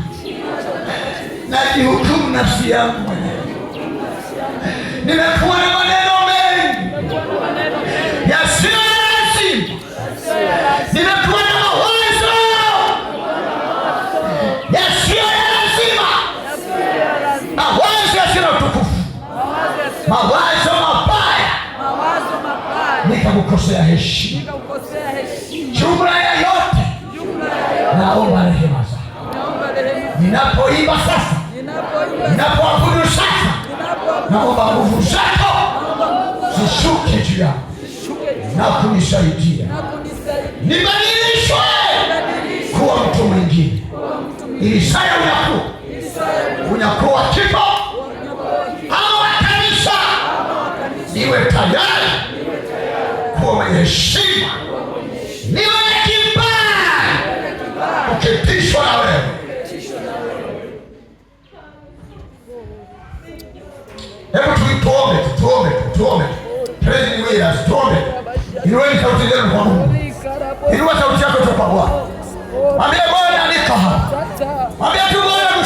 Najihukumu nafsi yangu mwenyewe. Nimekuwa na maneno mengi yasiyo ya lazima. Nimekuwa na mawazo yasiyo ya lazima. Mawazo yasiyo na utukufu. Mawazo mabaya. Nikakukosea heshima. Jumla ya yote naomba rehema zako. Ninapoimba sasa, ninapoabudu sasa, naomba nguvu zako zishuke juu yangu na kunisaidia nibadilishwe kuwa mtu mwingine. Isaya unyakuwa kifo ama wa kanisa, niwe tayari kuwa mwenye heshima, niwe na kibali ukitishwa na wewe. Hebu tuombe. Praise the Lord, tuombe. Inueni sauti zenu kwa Mungu. Inua sauti yako kwa Bwana. Mwambie Bwana niko hapa. Mwambie tu Bwana